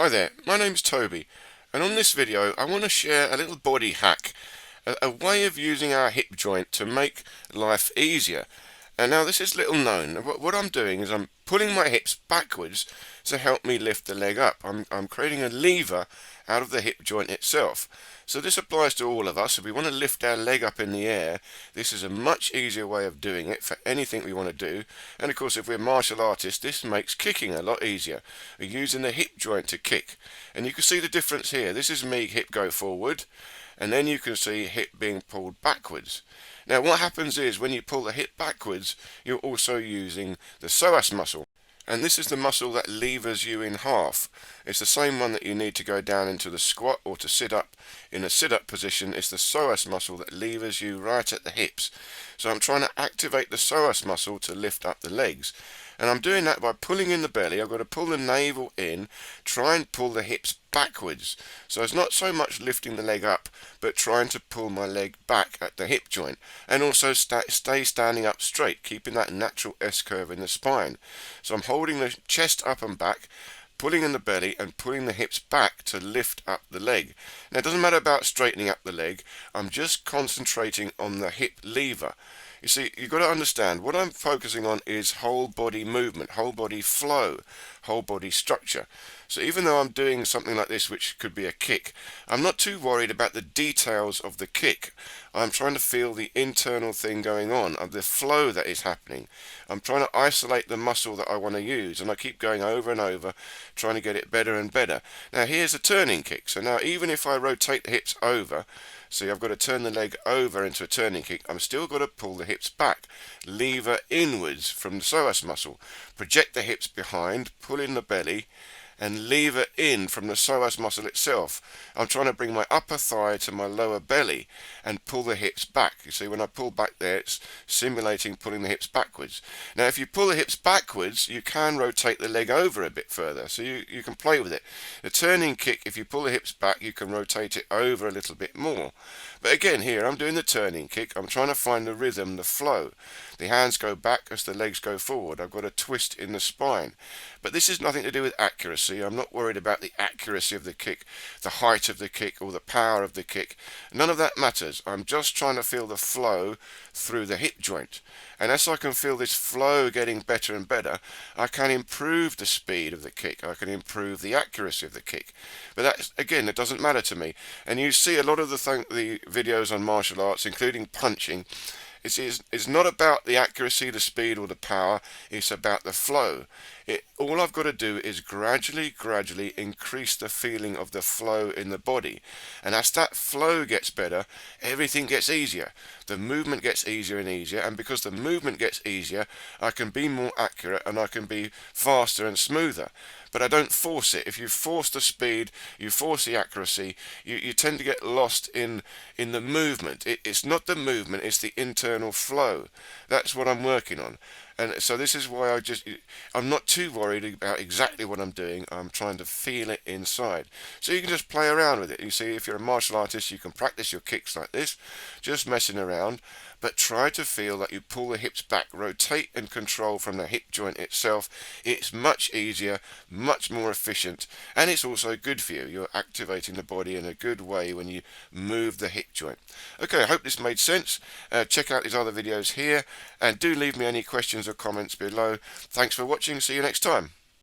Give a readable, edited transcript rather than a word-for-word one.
Hi there, my name's Toby, and on this video I want to share a little body hack, a way of using our hip joint to make life easier. And now this is little known. What I'm doing is I'm pulling my hips backwards to help me lift the leg up. I'm creating a lever out of the hip joint itself. So this applies to all of us. If we want to lift our leg up in the air, this is a much easier way of doing it for anything we want to do. And of course, if we're martial artists, this makes kicking a lot easier. We're using the hip joint to kick. And you can see the difference here. This is me hip go forward, and then you can see hip being pulled backwards. Now what happens is when you pull the hip backwards, you're also using the psoas muscle. And this is the muscle that levers you in half. It's the same one that you need to go down into the squat or to sit up in a sit-up position. It's the psoas muscle that levers you right at the hips. So I'm trying to activate the psoas muscle to lift up the legs. And I'm doing that by pulling in the belly. I've got to pull the navel in, try and pull the hips backwards. So it's not so much lifting the leg up, but trying to pull my leg back at the hip joint. And also stay standing up straight, keeping that natural S-curve in the spine. So I'm holding the chest up and back, pulling in the belly and pulling the hips back to lift up the leg. Now it doesn't matter about straightening up the leg, I'm just concentrating on the hip lever. You see, you've got to understand, what I'm focusing on is whole body movement, whole body flow, whole body structure. So even though I'm doing something like this, which could be a kick, I'm not too worried about the details of the kick. I'm trying to feel the internal thing going on, of the flow that is happening. I'm trying to isolate the muscle that I want to use, and I keep going over and over, trying to get it better and better. Now here's a turning kick. So now even if I rotate the hips over, see, I've got to turn the leg over into a turning kick. I'm still got to pull the hips back, lever inwards from the psoas muscle, project the hips behind, pull in the belly, and lever in from the psoas muscle itself. I'm trying to bring my upper thigh to my lower belly and pull the hips back. You see, when I pull back there, it's simulating pulling the hips backwards. Now, if you pull the hips backwards, you can rotate the leg over a bit further, so you can play with it. The turning kick, if you pull the hips back, you can rotate it over a little bit more. But again, here, I'm doing the turning kick. I'm trying to find the rhythm, the flow. The hands go back as the legs go forward. I've got a twist in the spine. But this is nothing to do with accuracy. I'm not worried about the accuracy of the kick, the height of the kick, or the power of the kick. None of that matters. I'm just trying to feel the flow through the hip joint. And as I can feel this flow getting better and better, I can improve the speed of the kick. I can improve the accuracy of the kick. But that, again, it doesn't matter to me. And you see a lot of the videos on martial arts, including punching, it's not about the accuracy, the speed, or the power. It's about the flow. All I've got to do is gradually increase the feeling of the flow in the body. And as that flow gets better, everything gets easier. The movement gets easier and easier. And because the movement gets easier, I can be more accurate and I can be faster and smoother. But I don't force it. If you force the speed, you force the accuracy, you tend to get lost in the movement. It's not the movement, it's the internal flow. That's what I'm working on. And so this is why I'm not too worried about exactly what I'm doing. I'm trying to feel it inside. So you can just play around with it. You see, if you're a martial artist, you can practice your kicks like this, just messing around, but try to feel that you pull the hips back, rotate and control from the hip joint itself. It's much easier, much more efficient, and it's also good for you. You're activating the body in a good way when you move the hip joint. Okay, I hope this made sense. Check out these other videos here, and do leave me any questions or comments below. Thanks for watching. See you next time.